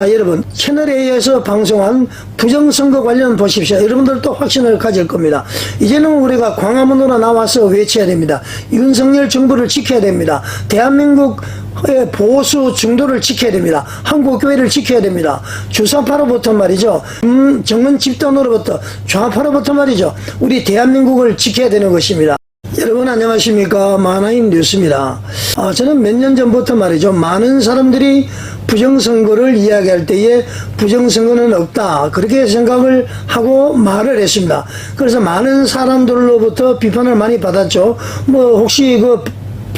여러분, 채널A에서 방송한 부정선거 관련 보십시오. 여러분들도 확신을 가질 겁니다. 이제는 우리가 광화문으로 나와서 외쳐야 됩니다. 윤석열 정부를 지켜야 됩니다. 대한민국의 보수 중도를 지켜야 됩니다. 한국교회를 지켜야 됩니다. 주사파로부터 말이죠. 정문 집단으로부터 좌파로부터 말이죠. 우리 대한민국을 지켜야 되는 것입니다. 여러분 안녕하십니까. 마나임 뉴스입니다. 저는 몇 년 전부터 말이죠. 많은 사람들이 부정선거를 이야기할 때에 부정선거는 없다. 그렇게 생각을 하고 말을 했습니다. 그래서 많은 사람들로부터 비판을 많이 받았죠. 혹시 그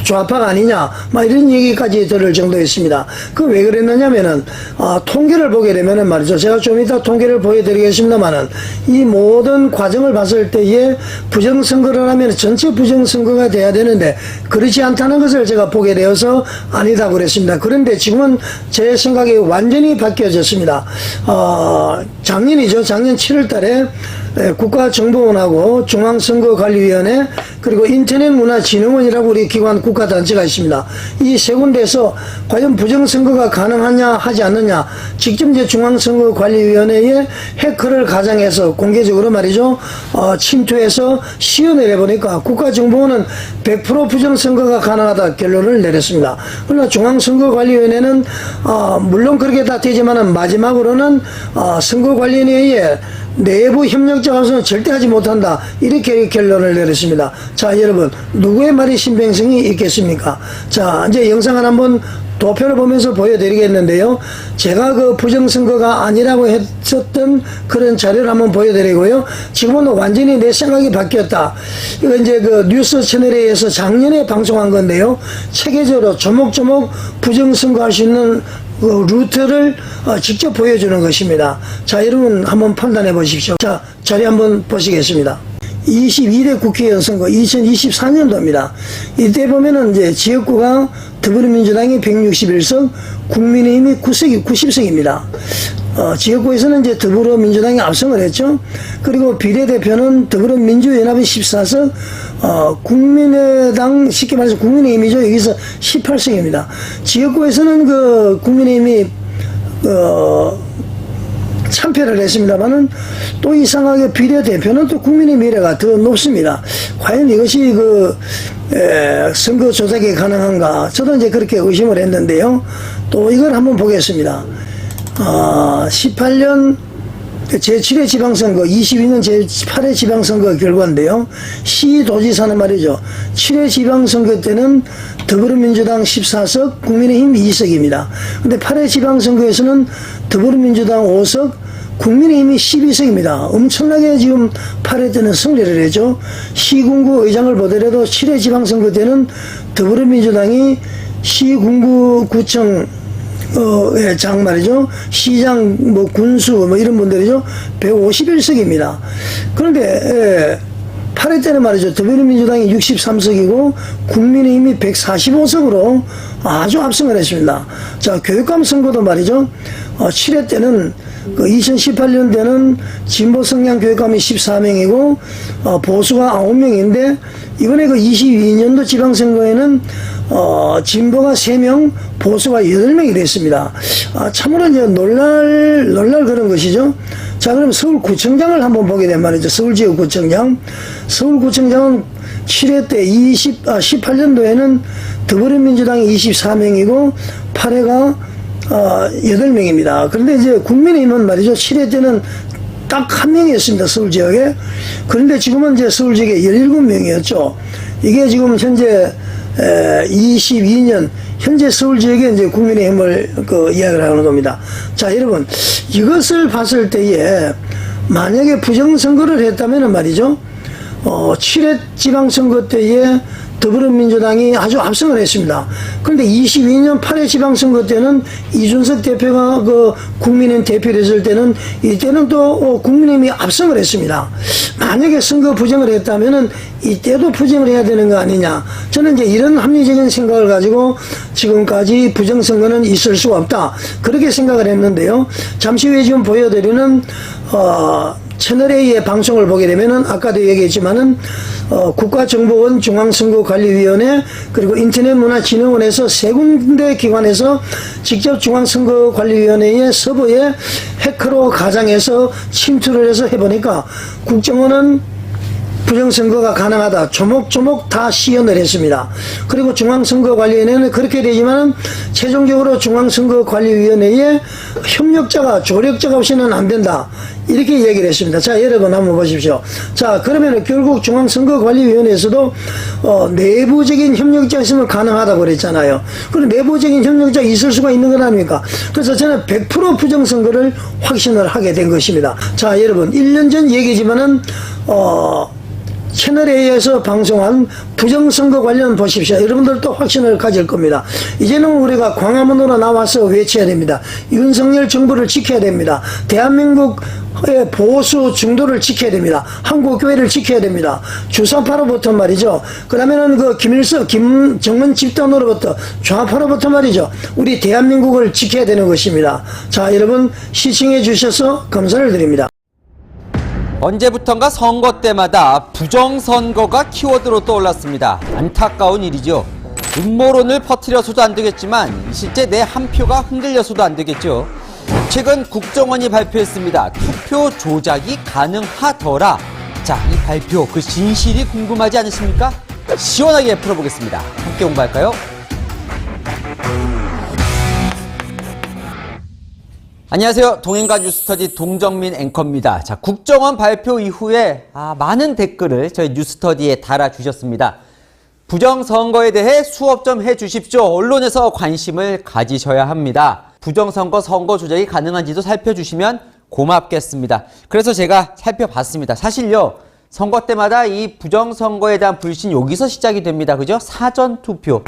좌파가 아니냐 막 이런 얘기까지 들을 정도였습니다. 그 왜 그랬느냐면은 통계를 보게 되면은 말이죠. 제가 좀 이따 통계를 보여드리겠습니다만은 이 모든 과정을 봤을 때에 부정선거를 하면 전체 부정선거가 돼야 되는데 그렇지 않다는 것을 제가 보게 되어서 아니다고 그랬습니다. 그런데 지금은 제 생각이 완전히 바뀌어졌습니다. 작년이죠. 작년 7월 달에 국가정보원하고 중앙선거관리위원회 그리고 인터넷문화진흥원이라고 우리 기관 국가단체가 있습니다. 이 세 군데에서 과연 부정선거가 가능하냐 하지 않느냐 직접 이제 중앙선거관리위원회에 해커를 가장해서 공개적으로 말이죠 침투해서 시연을 해보니까 국가정보원은 100% 부정선거가 가능하다 결론을 내렸습니다. 그러나 중앙선거관리위원회는 물론 그렇게 다 되지만은 마지막으로는 선거관리위원회에 내부 협력자로서는 절대 하지 못한다. 이렇게 결론을 내렸습니다. 자, 여러분, 누구의 말이 신빙성이 있겠습니까? 자, 이제 영상을 한번 도표를 보면서 보여드리겠는데요. 제가 그 부정선거가 아니라고 했었던 그런 자료를 한번 보여드리고요. 지금은 완전히 내 생각이 바뀌었다. 이거 이제 그 뉴스 채널에서 작년에 방송한 건데요. 체계적으로 조목조목 부정선거 할 수 있는 그 루트를 직접 보여주는 것입니다. 자, 여러분 한번 판단해 보십시오. 자, 자리 한번 보시겠습니다. 22대 국회의원 선거 2024년도입니다. 이때 보면은 이제 지역구가 더불어민주당이 161석, 국민의힘이 90석입니다. 지역구에서는 이제 더불어민주당이 압승을 했죠. 그리고 비례대표는 더불어민주연합이 14석, 국민의당, 쉽게 말해서 국민의힘이죠. 여기서 18석입니다. 지역구에서는 그 국민의힘이, 참패를 했습니다만은 또 이상하게 비례대표는 또 국민의 미래가 더 높습니다. 과연 이것이 선거 조작이 가능한가? 저도 이제 그렇게 의심을 했는데요. 또 이걸 한번 보겠습니다. 18년 제7회 지방선거, 22년 제8회 지방선거 결과인데요. 시도지사는 말이죠. 7회 지방선거 때는 더불어민주당 14석, 국민의힘 2석입니다. 근데 8회 지방선거에서는 더불어민주당 5석, 국민의힘이 12석입니다. 엄청나게 지금 8회 때는 승리를 했죠. 시군구 의장을 보더라도 7회 지방선거 때는 더불어민주당이 시군구 구청 장 말이죠. 시장, 군수, 이런 분들이죠. 151석입니다. 그런데, 8회 때는 말이죠. 더불어민주당이 63석이고, 국민의힘이 145석으로 아주 압승을 했습니다. 자, 교육감 선거도 말이죠. 7회 때는, 2018년대는 진보 성향 교육감이 14명이고, 보수가 9명인데, 이번에 22년도 지방선거에는 진보가 3명, 보수가 8명이 됐습니다. 참으로 이제 놀랄 그런 것이죠. 자, 그럼 서울구청장을 한번 보게 된 말이죠. 서울지역구청장. 서울구청장은 7회 때 18년도에는 더불어민주당이 24명이고, 8회가 8명입니다. 그런데 이제 국민의힘은 말이죠. 7회 때는 딱 한 명이었습니다. 서울지역에. 그런데 지금은 이제 서울지역에 17명이었죠. 이게 지금 현재 22년 현재 서울지역에 이제 국민의힘을 이야기를 하는 겁니다. 자, 여러분 이것을 봤을 때에 만약에 부정선거를 했다면 말이죠. 7회 지방선거 때에 더불어민주당이 아주 압승을 했습니다. 그런데 22년 8회 지방선거 때는 이준석 대표가 국민의힘 대표를 했을 때는 이때는 또 국민의힘이 압승을 했습니다. 만약에 선거 부정을 했다면은 이때도 부정을 해야 되는 거 아니냐. 저는 이제 이런 합리적인 생각을 가지고 지금까지 부정선거는 있을 수가 없다. 그렇게 생각을 했는데요. 잠시 후에 지금 보여드리는 채널A의 방송을 보게 되면은 아까도 얘기했지만은 국가정보원 중앙선거관리위원회 그리고 인터넷문화진흥원에서 세 군데 기관에서 직접 중앙선거관리위원회의 서버에 해커로 가장해서 침투를 해서 해보니까 국정원은 부정선거가 가능하다. 조목조목 다 시연을 했습니다. 그리고 중앙선거관리위원회는 그렇게 되지만 최종적으로 중앙선거관리위원회에 협력자가 조력자가 없이는 안 된다. 이렇게 얘기를 했습니다. 자, 여러분 한번 보십시오. 자, 그러면 결국 중앙선거관리위원회에서도 내부적인 협력자 있으면 가능하다고 그랬잖아요. 그럼 내부적인 협력자 있을 수가 있는 건 아닙니까? 그래서 저는 100% 부정선거를 확신을 하게 된 것입니다. 자, 여러분 1년 전 얘기지만은 채널A에서 방송한 부정선거 관련 보십시오. 여러분들도 확신을 가질 겁니다. 이제는 우리가 광화문으로 나와서 외쳐야 됩니다. 윤석열 정부를 지켜야 됩니다. 대한민국의 보수 중도를 지켜야 됩니다. 한국교회를 지켜야 됩니다. 주사파로부터 말이죠. 그러면은 그 김정은 집단으로부터 좌파로부터 말이죠. 우리 대한민국을 지켜야 되는 것입니다. 자, 여러분 시청해 주셔서 감사를 드립니다. 언제부턴가 선거 때마다 부정선거가 키워드로 떠올랐습니다. 안타까운 일이죠. 음모론을 퍼뜨려서도 안 되겠지만 실제 내 한 표가 흔들려서도 안 되겠죠. 최근 국정원이 발표했습니다. 투표 조작이 가능하더라. 자, 이 발표 그 진실이 궁금하지 않으십니까? 시원하게 풀어보겠습니다. 함께 공부할까요? 안녕하세요. 동행가 뉴스터디 동정민 앵커입니다. 자, 국정원 발표 이후에 많은 댓글을 저희 뉴스터디에 달아주셨습니다. 부정선거에 대해 수업 좀 해주십시오. 언론에서 관심을 가지셔야 합니다. 부정선거, 선거 조작이 가능한지도 살펴주시면 고맙겠습니다. 그래서 제가 살펴봤습니다. 사실요, 선거 때마다 이 부정선거에 대한 불신 여기서 시작이 됩니다. 그죠? 사전투표.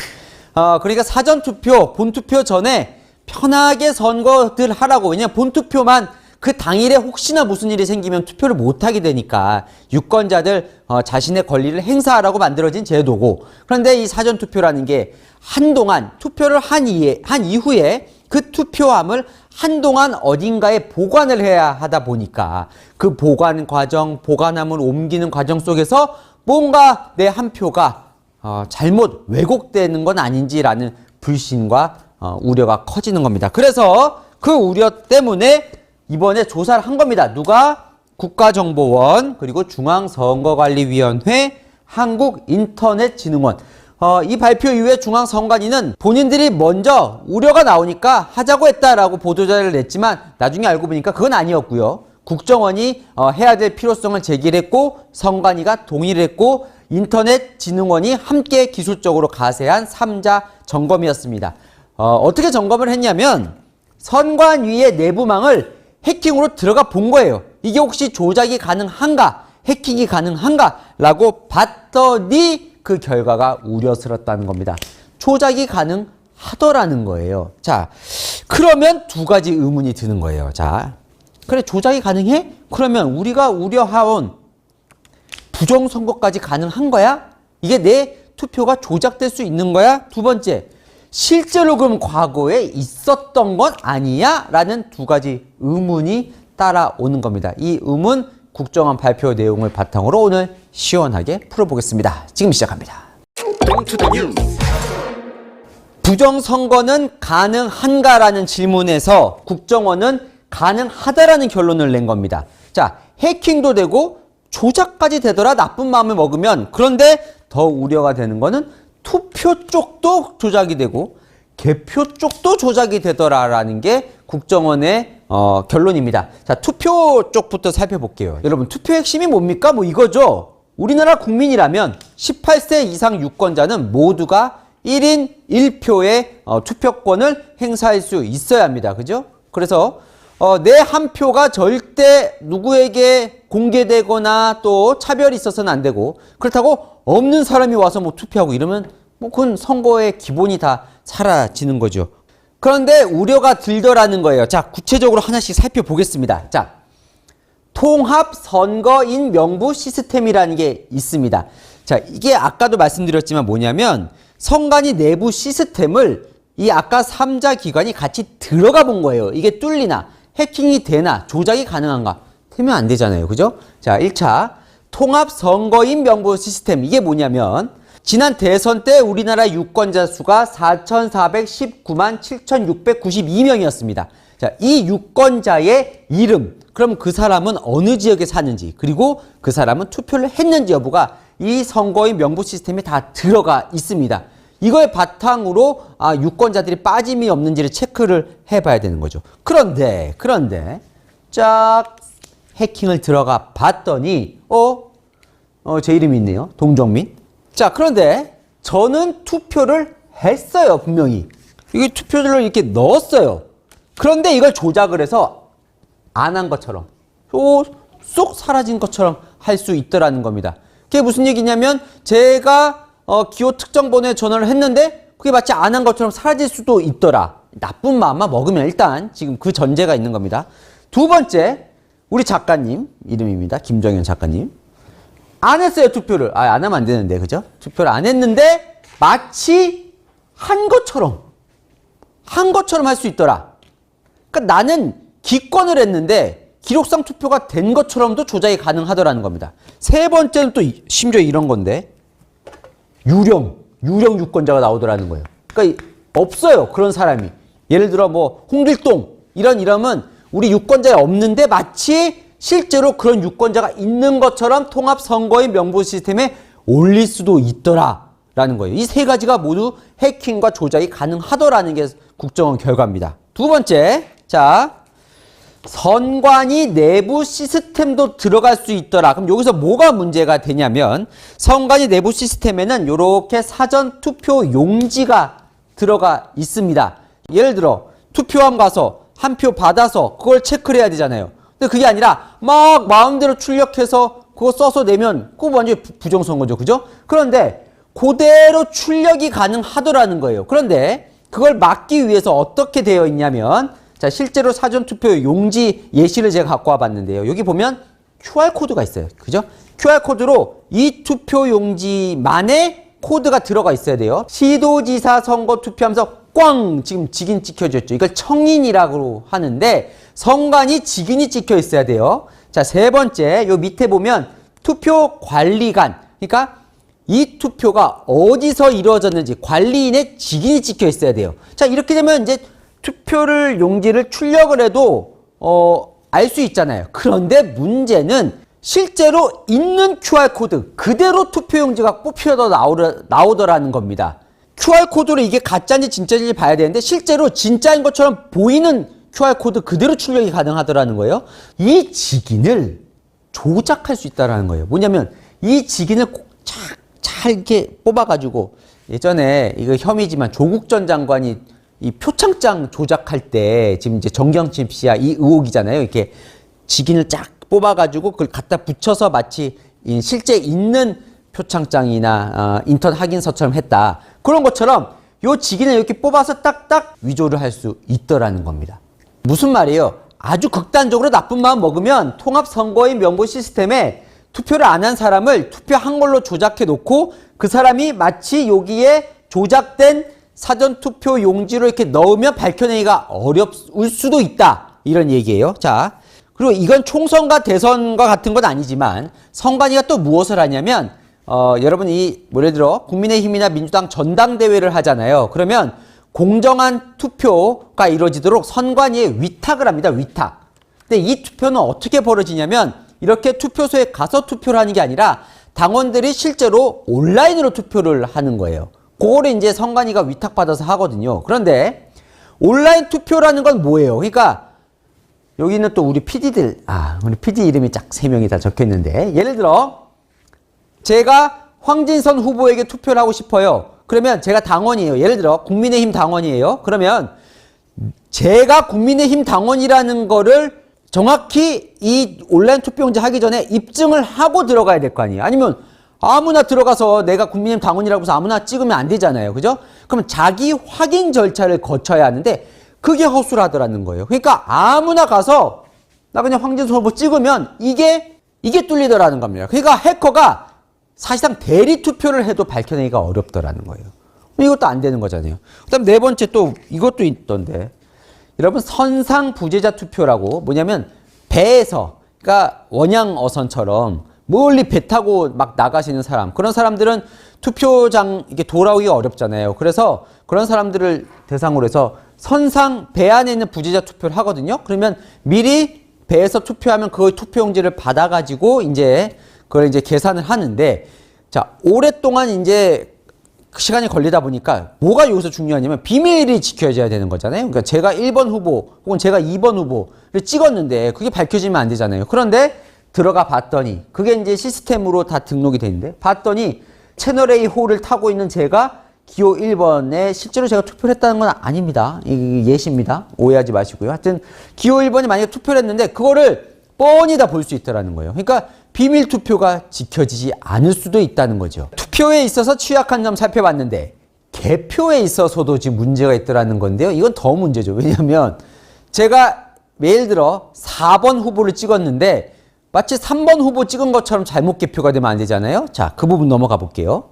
그러니까 사전투표, 본투표 전에 편하게 선거들 하라고. 왜냐면 본투표만 그 당일에 혹시나 무슨 일이 생기면 투표를 못하게 되니까 유권자들 자신의 권리를 행사하라고 만들어진 제도고, 그런데 이 사전투표라는 게 한동안 투표를 한 이후에 그 투표함을 한동안 어딘가에 보관을 해야 하다 보니까 그 보관 과정, 보관함을 옮기는 과정 속에서 뭔가 내 한 표가 잘못 왜곡되는 건 아닌지라는 불신과 우려가 커지는 겁니다. 그래서 그 우려 때문에 이번에 조사를 한 겁니다. 누가? 국가정보원, 그리고 중앙선거관리위원회, 한국인터넷진흥원. 이 발표 이후에 중앙선관위는 본인들이 먼저 우려가 나오니까 하자고 했다라고 보도자료를 냈지만 나중에 알고 보니까 그건 아니었고요. 국정원이 해야 될 필요성을 제기를 했고 선관위가 동의를 했고 인터넷진흥원이 함께 기술적으로 가세한 3자 점검이었습니다. 어떻게 점검을 했냐면 선관위의 내부망을 해킹으로 들어가 본 거예요. 이게 혹시 조작이 가능한가, 해킹이 가능한가 라고 봤더니 그 결과가 우려스럽다는 겁니다. 조작이 가능하더라는 거예요. 자, 그러면 두 가지 의문이 드는 거예요. 자, 그래 조작이 가능해? 그러면 우리가 우려해온 부정선거까지 가능한 거야? 이게 내 투표가 조작될 수 있는 거야? 두 번째, 실제로 그럼 과거에 있었던 건 아니야? 라는 두 가지 의문이 따라오는 겁니다. 이 의문 국정원 발표 내용을 바탕으로 오늘 시원하게 풀어보겠습니다. 지금 시작합니다. 부정선거는 가능한가라는 질문에서 국정원은 가능하다라는 결론을 낸 겁니다. 자, 해킹도 되고 조작까지 되더라 나쁜 마음을 먹으면, 그런데 더 우려가 되는 거는 투표 쪽도 조작이 되고 개표 쪽도 조작이 되더라라는 게 국정원의 결론입니다. 자, 투표 쪽부터 살펴볼게요. 여러분, 투표 핵심이 뭡니까? 뭐 이거죠. 우리나라 국민이라면 18세 이상 유권자는 모두가 1인 1표의 투표권을 행사할 수 있어야 합니다. 그죠? 그래서 내 한 표가 절대 누구에게 공개되거나 또 차별이 있어서는 안 되고, 그렇다고 없는 사람이 와서 뭐 투표하고 이러면 뭐 그건 선거의 기본이 다 사라지는 거죠. 그런데 우려가 들더라는 거예요. 자, 구체적으로 하나씩 살펴보겠습니다. 자, 통합선거인 명부 시스템이라는 게 있습니다. 자, 이게 아까도 말씀드렸지만 뭐냐면 선관위 내부 시스템을 이 아까 3자 기관이 같이 들어가 본 거예요. 이게 뚫리나 해킹이 되나 조작이 가능한가 되면 안 되잖아요. 그죠? 자, 1차 통합선거인 명부 시스템. 이게 뭐냐면 지난 대선 때 우리나라 유권자 수가 4,419만 7,692명이었습니다. 자, 이 유권자의 이름, 그럼 그 사람은 어느 지역에 사는지, 그리고 그 사람은 투표를 했는지 여부가 이 선거인 명부 시스템에 다 들어가 있습니다. 이거에 바탕으로 유권자들이 빠짐이 없는지를 체크를 해봐야 되는 거죠. 그런데 쫙 해킹을 들어가 봤더니 제 이름이 있네요. 동정민. 자, 그런데 저는 투표를 했어요. 분명히. 이게 투표를 이렇게 넣었어요. 그런데 이걸 조작을 해서 안 한 것처럼 쏙 사라진 것처럼 할 수 있더라는 겁니다. 그게 무슨 얘기냐면 제가 기호 특정 번호에 전화를 했는데 그게 마치 안 한 것처럼 사라질 수도 있더라. 나쁜 마음만 먹으면 일단 지금 그 전제가 있는 겁니다. 두 번째, 우리 작가님 이름입니다. 김정현 작가님. 안 했어요, 투표를. 안 하면 안 되는데, 그죠? 투표를 안 했는데 마치 한 것처럼 할 수 있더라. 그러니까 나는 기권을 했는데 기록상 투표가 된 것처럼도 조작이 가능하더라는 겁니다. 세 번째는 또 심지어 이런 건데 유령 유권자가 나오더라는 거예요. 그러니까 없어요, 그런 사람이. 예를 들어 뭐 홍길동 이런 이름은 우리 유권자에 없는데 마치 실제로 그런 유권자가 있는 것처럼 통합선거인 명부 시스템에 올릴 수도 있더라라는 거예요. 이 세 가지가 모두 해킹과 조작이 가능하더라는 게 국정원 결과입니다. 두 번째, 자, 선관위 내부 시스템도 들어갈 수 있더라. 그럼 여기서 뭐가 문제가 되냐면 선관위 내부 시스템에는 이렇게 사전 투표 용지가 들어가 있습니다. 예를 들어 투표함 가서 한 표 받아서 그걸 체크를 해야 되잖아요. 근데 그게 아니라 막 마음대로 출력해서 그거 써서 내면 그거 완전히 부정선거죠. 그죠? 그런데 그대로 출력이 가능하더라는 거예요. 그런데 그걸 막기 위해서 어떻게 되어 있냐면 자, 실제로 사전투표 용지 예시를 제가 갖고 와봤는데요. 여기 보면 QR코드가 있어요. 그죠? QR코드로 이 투표 용지만의 코드가 들어가 있어야 돼요. 시도지사 선거 투표하면서 꽝! 지금 직인 찍혀졌죠. 이걸 청인이라고 하는데 선관위 직인이 찍혀 있어야 돼요. 자, 세 번째, 요 밑에 보면 투표 관리관. 그러니까 이 투표가 어디서 이루어졌는지 관리인의 직인이 찍혀 있어야 돼요. 자, 이렇게 되면 이제 투표를 용지를 출력을 해도 알 수 있잖아요. 그런데 문제는 실제로 있는 QR코드 그대로 투표 용지가 뽑혀서 나오더라는 겁니다. QR코드로 이게 가짜인지 진짜인지 봐야 되는데 실제로 진짜인 것처럼 보이는 QR코드 그대로 출력이 가능하더라는 거예요. 이 직인을 조작할 수 있다는 거예요. 뭐냐면 이 직인을 잘 이렇게 뽑아가지고 예전에 이거 혐의지만 조국 전 장관이 이 표창장 조작할 때 지금 이제 정경심 씨야 이 의혹이잖아요. 이렇게 직인을 쫙 뽑아가지고 그걸 갖다 붙여서 마치 실제 있는 표창장이나 인턴 확인서처럼 했다. 그런 것처럼 요 직인을 이렇게 뽑아서 딱딱 위조를 할 수 있더라는 겁니다. 무슨 말이에요? 아주 극단적으로 나쁜 마음 먹으면 통합선거인 명부 시스템에 투표를 안 한 사람을 투표한 걸로 조작해 놓고 그 사람이 마치 여기에 조작된 사전투표 용지로 이렇게 넣으면 밝혀내기가 어려울 수도 있다. 이런 얘기예요. 자, 그리고 이건 총선과 대선과 같은 건 아니지만 선관위가 또 무엇을 하냐면 여러분 예를 들어 국민의힘이나 민주당 전당대회를 하잖아요. 그러면 공정한 투표가 이루어지도록 선관위에 위탁을 합니다. 위탁. 근데 이 투표는 어떻게 벌어지냐면 이렇게 투표소에 가서 투표를 하는 게 아니라 당원들이 실제로 온라인으로 투표를 하는 거예요. 그거를 이제 선관위가 위탁받아서 하거든요. 그런데 온라인 투표라는 건 뭐예요? 그러니까 여기는 또 우리 PD들, 우리 PD 이름이 딱 3명이 다 적혀 있는데 예를 들어 제가 황진선 후보에게 투표를 하고 싶어요. 그러면 제가 당원이에요. 예를 들어 국민의힘 당원이에요. 그러면 제가 국민의힘 당원이라는 거를 정확히 이 온라인 투표용지 하기 전에 입증을 하고 들어가야 될 거 아니에요. 아니면 아무나 들어가서 내가 국민의힘 당원이라고 해서 아무나 찍으면 안 되잖아요. 그죠? 그럼 자기 확인 절차를 거쳐야 하는데 그게 허술하더라는 거예요. 그러니까 아무나 가서 나 그냥 황진선 후보 찍으면 이게 뚫리더라는 겁니다. 그러니까 해커가 사실상 대리 투표를 해도 밝혀내기가 어렵더라는 거예요. 이것도 안 되는 거잖아요. 그다음 네 번째 또 이것도 있던데. 여러분 선상 부재자 투표라고 뭐냐면 배에서 원양 어선처럼 멀리 배 타고 막 나가시는 사람, 그런 사람들은 투표장 이게 돌아오기가 어렵잖아요. 그래서 그런 사람들을 대상으로 해서 선상 배 안에 있는 부재자 투표를 하거든요. 그러면 미리 배에서 투표하면 그 투표용지를 받아가지고 이제 그걸 이제 계산을 하는데, 자, 오랫동안 이제 시간이 걸리다 보니까 뭐가 여기서 중요하냐면 비밀이 지켜져야 되는 거잖아요. 그러니까 제가 1번 후보 혹은 제가 2번 후보를 찍었는데 그게 밝혀지면 안 되잖아요. 그런데 들어가 봤더니 그게 이제 시스템으로 다 등록이 되는데, 봤더니 채널A 호를 타고 있는 제가 기호 1번에 실제로 제가 투표를 했다는 건 아닙니다. 이게 예시입니다. 오해하지 마시고요. 하여튼 기호 1번이 만약에 투표를 했는데 그거를 뻔히 다 볼 수 있다는 거예요. 그러니까 비밀 투표가 지켜지지 않을 수도 있다는 거죠. 투표에 있어서 취약한 점 살펴봤는데 개표에 있어서도 지금 문제가 있더라는 건데요. 이건 더 문제죠. 왜냐하면 제가 예를 들어 4번 후보를 찍었는데 마치 3번 후보 찍은 것처럼 잘못 개표가 되면 안 되잖아요. 자, 그 부분 넘어가 볼게요.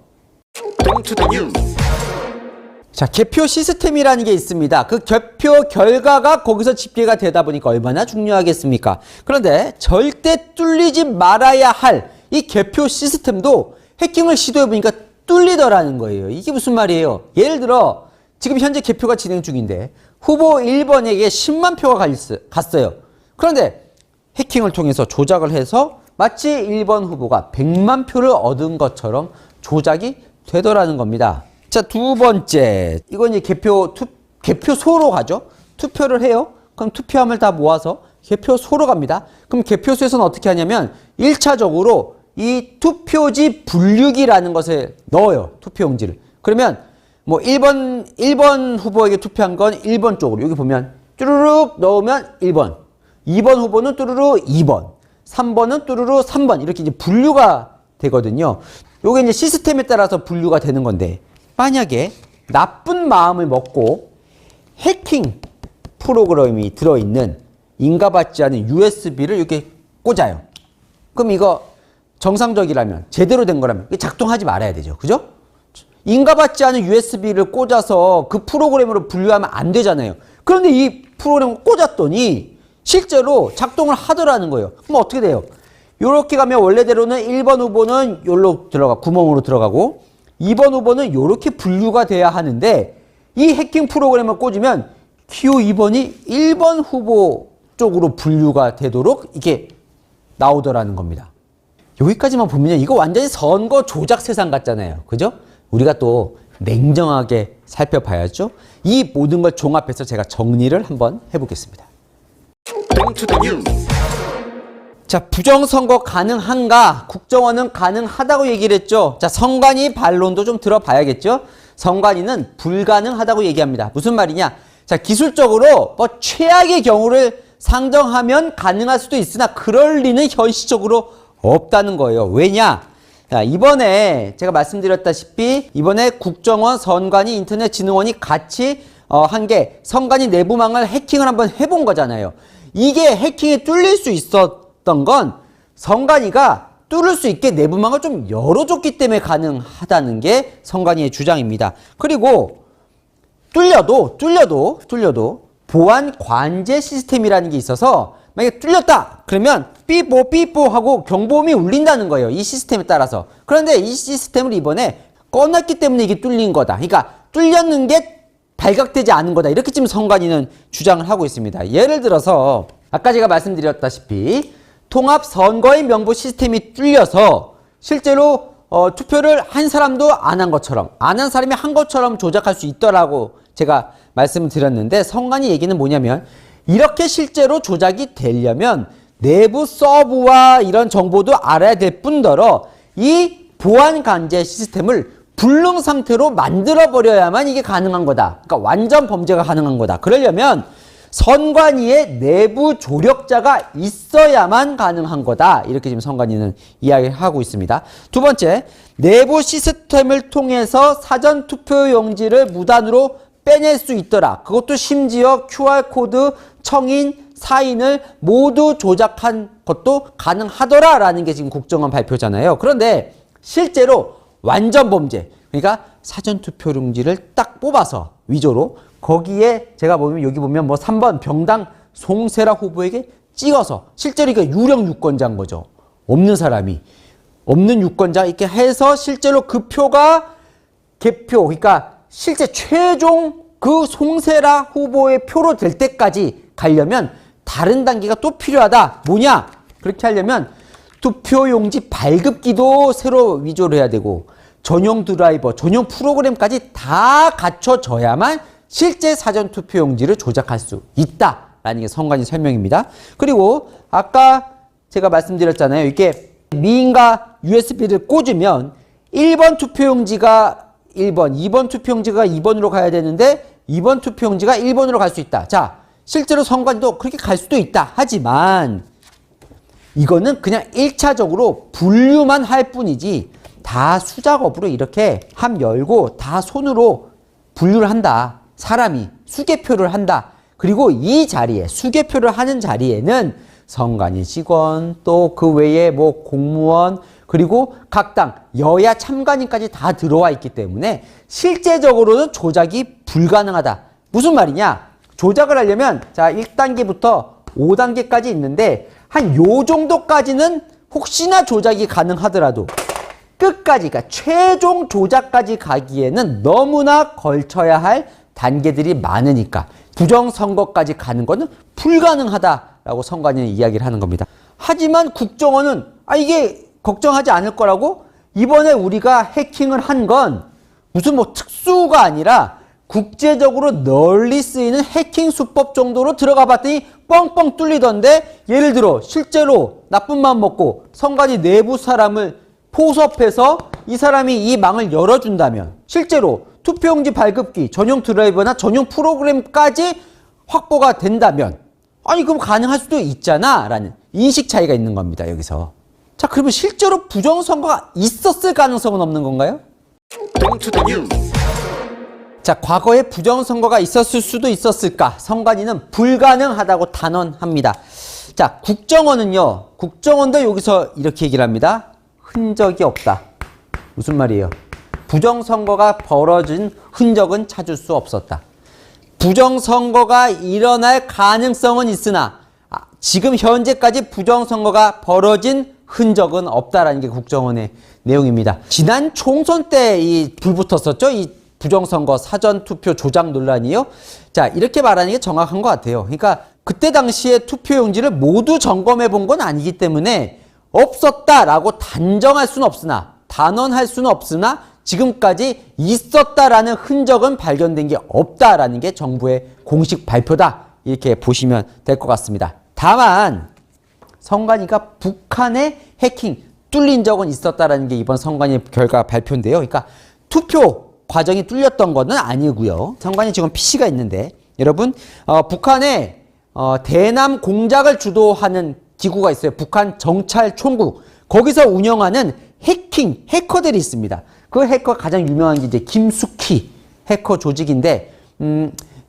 자, 개표 시스템이라는 게 있습니다. 그 개표 결과가 거기서 집계가 되다 보니까 얼마나 중요하겠습니까? 그런데 절대 뚫리지 말아야 할 이 개표 시스템도 해킹을 시도해 보니까 뚫리더라는 거예요. 이게 무슨 말이에요? 예를 들어 지금 현재 개표가 진행 중인데 후보 1번에게 10만 표가 갔어요. 그런데 해킹을 통해서 조작을 해서 마치 1번 후보가 100만 표를 얻은 것처럼 조작이 되더라는 겁니다. 자, 두 번째. 이건 이제 개표소로 가죠. 투표를 해요. 그럼 투표함을 다 모아서 개표소로 갑니다. 그럼 개표소에서는 어떻게 하냐면 1차적으로 이 투표지 분류기라는 것을 넣어요. 투표용지를. 그러면 뭐 1번 후보에게 투표한 건 1번 쪽으로. 여기 보면 쭈루룩 넣으면 1번. 2번 후보는 뚜루루 2번. 3번은 뚜루루 3번. 이렇게 이제 분류가 되거든요. 요게 이제 시스템에 따라서 분류가 되는 건데, 만약에 나쁜 마음을 먹고 해킹 프로그램이 들어있는 인가받지 않은 USB를 이렇게 꽂아요. 그럼 이거 정상적이라면, 제대로 된 거라면 작동하지 말아야 되죠. 그죠? 인가받지 않은 USB를 꽂아서 그 프로그램으로 분류하면 안 되잖아요. 그런데 이 프로그램을 꽂았더니 실제로 작동을 하더라는 거예요. 그럼 어떻게 돼요? 요렇게 가면 원래대로는 1번 후보는 요로 들어가, 구멍으로 들어가고 2번 후보는 요렇게 분류가 돼야 하는데, 이 해킹 프로그램을 꽂으면 기호 2번이 1번 후보 쪽으로 분류가 되도록 이게 나오더라는 겁니다. 여기까지만 보면 이거 완전히 선거 조작 세상 같잖아요. 그죠? 우리가 또 냉정하게 살펴봐야죠. 이 모든 걸 종합해서 제가 정리를 한번 해보겠습니다. 자, 부정선거 가능한가? 국정원은 가능하다고 얘기를 했죠. 자, 선관위 반론도 좀 들어봐야겠죠. 선관위는 불가능하다고 얘기합니다. 무슨 말이냐? 자, 기술적으로 뭐 최악의 경우를 상정하면 가능할 수도 있으나 그럴 리는 현실적으로 없다는 거예요. 왜냐? 자, 이번에 제가 말씀드렸다시피 이번에 국정원, 선관위, 인터넷진흥원이 같이 한 게 선관위 내부망을 해킹을 한번 해본 거잖아요. 이게 해킹에 뚫릴 수 있었던 건 선관위가 뚫을 수 있게 내부망을 좀 열어줬기 때문에 가능하다는 게 선관위의 주장입니다. 그리고 뚫려도 보안 관제 시스템이라는 게 있어서 만약에 뚫렸다 그러면 삐뽀 하고 경보음이 울린다는 거예요. 이 시스템에 따라서. 그런데 이 시스템을 이번에 꺼놨기 때문에 이게 뚫린 거다. 그러니까 뚫렸는 게 발각되지 않은 거다. 이렇게 지금 선관위는 주장을 하고 있습니다. 예를 들어서 아까 제가 말씀드렸다시피 통합선거인 명부 시스템이 뚫려서 실제로 투표를 한 사람도 안 한 것처럼, 안 한 사람이 한 것처럼 조작할 수 있더라고 제가 말씀드렸는데, 선관위 얘기는 뭐냐면 이렇게 실제로 조작이 되려면 내부 서버와 이런 정보도 알아야 될 뿐더러 이 보안 관제 시스템을 불능 상태로 만들어버려야만 이게 가능한 거다. 그러니까 완전 범죄가 가능한 거다. 그러려면 선관위에 내부 조력자가 있어야만 가능한 거다. 이렇게 지금 선관위는 이야기를 하고 있습니다. 두 번째, 내부 시스템을 통해서 사전 투표용지를 무단으로 빼낼 수 있더라. 그것도 심지어 QR코드, 청인, 사인을 모두 조작한 것도 가능하더라 라는 게 지금 국정원 발표잖아요. 그런데 실제로 완전 범죄, 그러니까 사전투표용지를 딱 뽑아서 위조로 거기에 제가 보면 여기 보면 뭐 3번 병당 송세라 후보에게 찍어서 실제로 이게 유령 유권자인 거죠. 없는 사람이 없는 유권자 이렇게 해서 실제로 그 표가 개표 그러니까 실제 최종 그 송세라 후보의 표로 될 때까지 가려면 다른 단계가 또 필요하다. 뭐냐? 그렇게 하려면 투표용지 발급기도 새로 위조를 해야 되고 전용 드라이버, 전용 프로그램까지 다 갖춰져야만 실제 사전투표용지를 조작할 수 있다라는 게 선관위 설명입니다. 그리고 아까 제가 말씀드렸잖아요. 이게 미인과 USB를 꽂으면 1번 투표용지가 1번, 2번 투표용지가 2번으로 가야 되는데 2번 투표용지가 1번으로 갈 수 있다. 자, 실제로 선관위도 그렇게 갈 수도 있다. 하지만 이거는 그냥 1차적으로 분류만 할 뿐이지 다 수작업으로 이렇게 함 열고 다 손으로 분류를 한다. 사람이 수개표를 한다. 그리고 이 자리에 수개표를 하는 자리에는 선관위 직원 또 그 외에 뭐 공무원 그리고 각 당 여야 참관인까지 다 들어와 있기 때문에 실제적으로는 조작이 불가능하다. 무슨 말이냐? 조작을 하려면 자 1단계부터 5단계까지 있는데 한 요 정도까지는 혹시나 조작이 가능하더라도 끝까지 그러니까 최종 조작까지 가기에는 너무나 걸쳐야 할 단계들이 많으니까 부정선거까지 가는 거는 불가능하다라고 선관위는 이야기를 하는 겁니다. 하지만 국정원은 이게 걱정하지 않을 거라고 이번에 우리가 해킹을 한 건 무슨 뭐 특수가 아니라 국제적으로 널리 쓰이는 해킹 수법 정도로 들어가 봤더니 뻥뻥 뚫리던데 예를 들어 실제로 나쁜 마음 먹고 선관위 내부 사람을 포섭해서 이 사람이 이 망을 열어준다면 실제로 투표용지 발급기, 전용 드라이버나 전용 프로그램까지 확보가 된다면 그럼 가능할 수도 있잖아 라는 인식 차이가 있는 겁니다. 여기서. 자, 그러면 실제로 부정선거가 있었을 가능성은 없는 건가요? 자, 과거에 부정선거가 있었을 수도 있었을까? 선관위는 불가능하다고 단언합니다. 자, 국정원도 여기서 이렇게 얘기를 합니다. 흔적이 없다. 무슨 말이에요? 부정선거가 벌어진 흔적은 찾을 수 없었다. 부정선거가 일어날 가능성은 있으나 지금 현재까지 부정선거가 벌어진 흔적은 없다라는 게 국정원의 내용입니다. 지난 총선 때 이 불붙었었죠? 이 부정선거 사전투표 조작 논란이요. 자, 이렇게 말하는 게 정확한 것 같아요. 그러니까 그때 당시에 투표용지를 모두 점검해 본 건 아니기 때문에 없었다라고 단정할 수는 없으나 단언할 수는 없으나 지금까지 있었다라는 흔적은 발견된 게 없다라는 게 정부의 공식 발표다. 이렇게 보시면 될 것 같습니다. 다만 선관위가 북한의 해킹 뚫린 적은 있었다라는 게 이번 선관위 결과 발표인데요. 그러니까 투표 과정이 뚫렸던 거는 아니고요. 선관위 지금 PC가 있는데 여러분 북한의 대남 공작을 주도하는 기구가 있어요. 북한 정찰총국. 거기서 운영하는 해커들이 있습니다. 그 해커 가장 유명한 게 이제 김숙희 해커 조직인데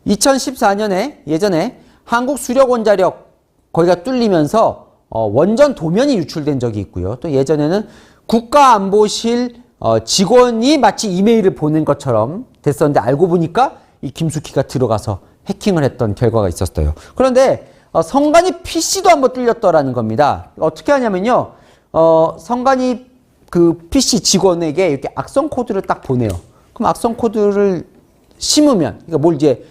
2014년에 예전에 한국수력원자력 거기가 뚫리면서 원전 도면이 유출된 적이 있고요. 또 예전에는 국가안보실 직원이 마치 이메일을 보낸 것처럼 됐었는데 알고 보니까 이 김숙희가 들어가서 해킹을 했던 결과가 있었어요. 그런데 선관위 PC도 한번 뚫렸더라는 겁니다. 어떻게 하냐면요. 선관위 그 PC 직원에게 이렇게 악성 코드를 딱 보내요. 그럼 악성 코드를 심으면, 그러니까 뭘 이제,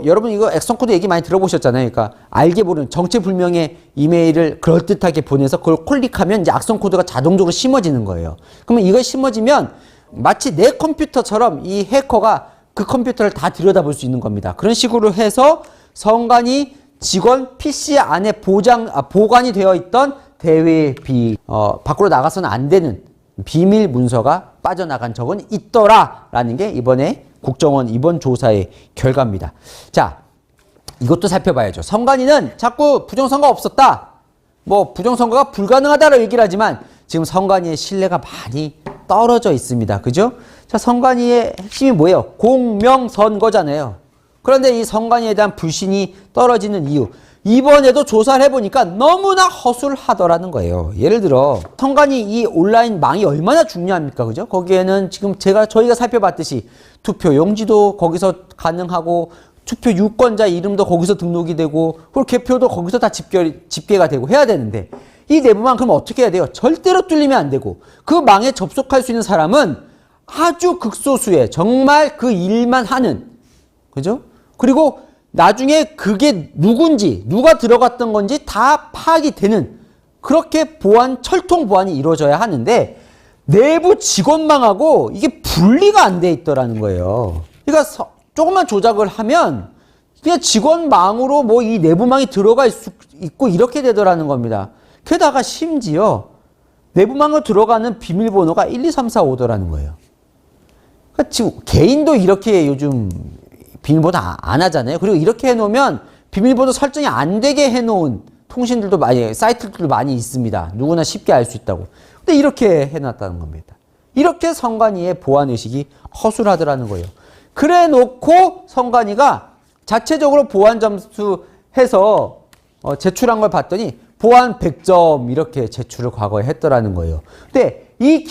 여러분 이거 악성 코드 얘기 많이 들어보셨잖아요. 그러니까 알게 모르는 정체불명의 이메일을 그럴듯하게 보내서 그걸 클릭하면 이제 악성 코드가 자동적으로 심어지는 거예요. 그러면 이걸 심어지면 마치 내 컴퓨터처럼 이 해커가 그 컴퓨터를 다 들여다볼 수 있는 겁니다. 그런 식으로 해서 선관위 직원 PC 안에 보관이 되어 있던 대외 밖으로 나가서는 안 되는 비밀 문서가 빠져나간 적은 있더라라는 게 이번에 국정원 이번 조사의 결과입니다. 자, 이것도 살펴봐야죠. 선관위는 자꾸 부정선거 없었다. 부정선거가 불가능하다라고 얘기를 하지만 지금 선관위의 신뢰가 많이 떨어져 있습니다. 그죠? 자, 선관위의 핵심이 뭐예요? 공명선거잖아요. 그런데 이 선관위에 대한 불신이 떨어지는 이유. 이번에도 조사를 해보니까 너무나 허술하더라는 거예요. 예를 들어 선관위 이 온라인 망이 얼마나 중요합니까? 그죠? 거기에는 지금 저희가 살펴봤듯이 투표 용지도 거기서 가능하고 투표 유권자 이름도 거기서 등록이 되고 그리고 개표도 거기서 다 집계가 되고 해야 되는데 이 내부망 그럼 어떻게 해야 돼요? 절대로 뚫리면 안 되고 그 망에 접속할 수 있는 사람은 아주 극소수의 정말 그 일만 하는 그죠? 그리고 나중에 그게 누군지 누가 들어갔던 건지 다 파악이 되는 그렇게 철통 보안이 이루어져야 하는데 내부 직원망하고 이게 분리가 안 돼 있더라는 거예요. 그러니까 조금만 조작을 하면 그냥 직원망으로 뭐 이 내부망이 들어가 있고 이렇게 되더라는 겁니다. 게다가 심지어 내부망으로 들어가는 비밀번호가 1, 2, 3, 4, 5더라는 거예요. 그러니까 지금 개인도 이렇게 요즘 비밀번호 안 하잖아요. 그리고 이렇게 해놓으면 비밀번호 설정이 안 되게 해놓은 통신들도 사이트들도 많이 있습니다. 누구나 쉽게 알 수 있다고. 근데 이렇게 해놨다는 겁니다. 이렇게 선관위의 보안의식이 허술하더라는 거예요. 그래 놓고 선관위가 자체적으로 보안 점수 해서 제출한 걸 봤더니 보안 100점 이렇게 제출을 과거에 했더라는 거예요. 근데 이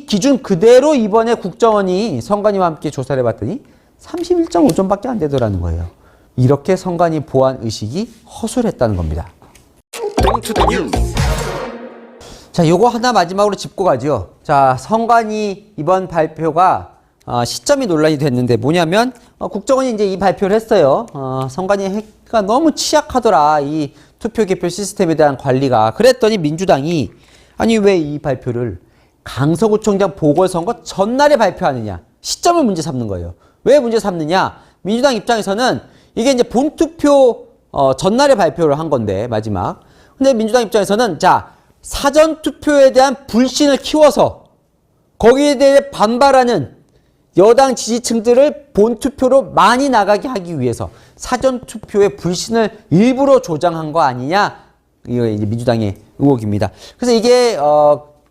기준 그대로 이번에 국정원이 선관위와 함께 조사를 해봤더니 31.5점밖에 안 되더라는 거예요. 이렇게 선관위 보안 의식이 허술했다는 겁니다. 자, 요거 하나 마지막으로 짚고 가죠. 자, 선관위 이번 발표가 시점이 논란이 됐는데 뭐냐면 국정원이 이제 이 발표를 했어요. 선관위가 너무 취약하더라. 이 투표 개표 시스템에 대한 관리가. 그랬더니 민주당이 아니 왜 이 발표를 강서구청장 보궐선거 전날에 발표하느냐. 시점을 문제 삼는 거예요. 왜 문제 삼느냐? 민주당 입장에서는 이게 이제 본투표 전날에 발표를 한 건데 마지막. 근데 민주당 입장에서는 자 사전투표에 대한 불신을 키워서 거기에 대해 반발하는 여당 지지층들을 본투표로 많이 나가게 하기 위해서 사전투표의 불신을 일부러 조장한 거 아니냐? 이거 이제 민주당의 의혹입니다. 그래서 이게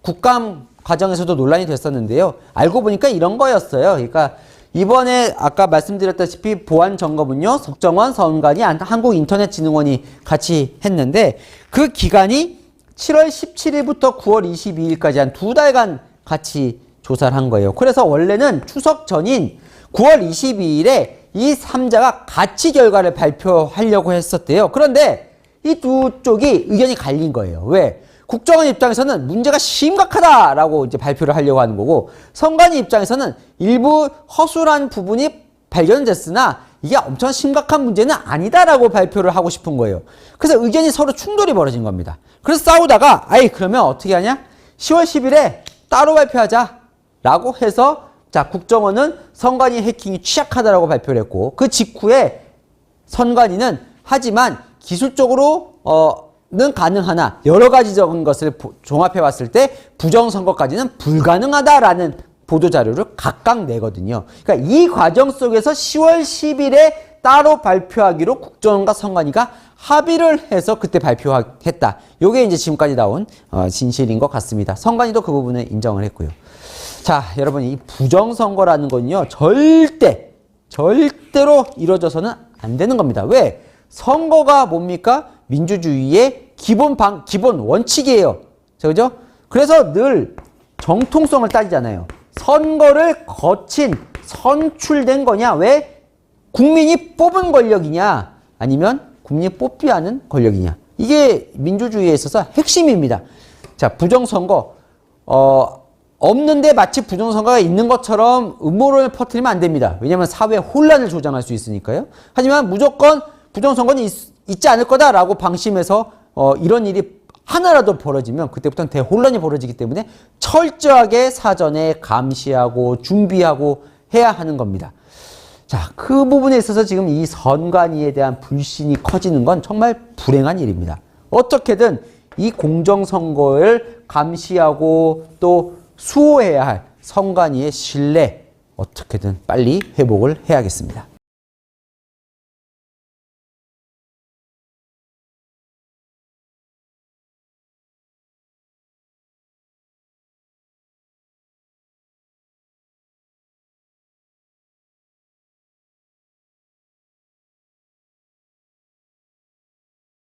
국감 과정에서도 논란이 됐었는데요. 알고 보니까 이런 거였어요. 그러니까 이번에 아까 말씀드렸다시피 보안점검은요. 국정원, 선관위, 한국인터넷진흥원이 같이 했는데 그 기간이 7월 17일부터 9월 22일까지 한 2달간 같이 조사를 한 거예요. 그래서 원래는 추석 전인 9월 22일에 이 3자가 같이 결과를 발표하려고 했었대요. 그런데 이 두 쪽이 의견이 갈린 거예요. 왜? 국정원 입장에서는 문제가 심각하다라고 이제 발표를 하려고 하는 거고 선관위 입장에서는 일부 허술한 부분이 발견됐으나 이게 엄청 심각한 문제는 아니다라고 발표를 하고 싶은 거예요. 그래서 의견이 서로 충돌이 벌어진 겁니다. 그래서 싸우다가 그러면 어떻게 하냐? 10월 10일에 따로 발표하자 라고 해서 자 국정원은 선관위 해킹이 취약하다라고 발표를 했고 그 직후에 선관위는 하지만 기술적으로 는 가능하나 여러 가지적인 것을 종합해 봤을 때 부정선거까지는 불가능하다라는 보도자료를 각각 내거든요. 그러니까 이 과정 속에서 10월 10일에 따로 발표하기로 국정원과 선관위가 합의를 해서 그때 발표했다. 이게 이제 지금까지 나온 진실인 것 같습니다. 선관위도 그 부분을 인정을 했고요. 자, 여러분 이 부정선거라는 건요. 절대로 이루어져서는 안 되는 겁니다. 왜? 선거가 뭡니까? 민주주의의 기본 원칙이에요. 그죠? 그래서 늘 정통성을 따지잖아요. 선거를 거친 선출된 거냐? 왜? 국민이 뽑은 권력이냐? 아니면 국민이 뽑지 않은 권력이냐? 이게 민주주의에 있어서 핵심입니다. 자, 부정선거. 없는데 마치 부정선거가 있는 것처럼 음모론을 퍼뜨리면 안 됩니다. 왜냐하면 사회 혼란을 조장할 수 있으니까요. 하지만 무조건 부정선거는 있지 않을 거다라고 방심해서 이런 일이 하나라도 벌어지면 그때부터는 대혼란이 벌어지기 때문에 철저하게 사전에 감시하고 준비하고 해야 하는 겁니다. 자, 그 부분에 있어서 지금 이 선관위에 대한 불신이 커지는 건 정말 불행한 일입니다. 어떻게든 이 공정선거를 감시하고 또 수호해야 할 선관위의 신뢰 어떻게든 빨리 회복을 해야겠습니다.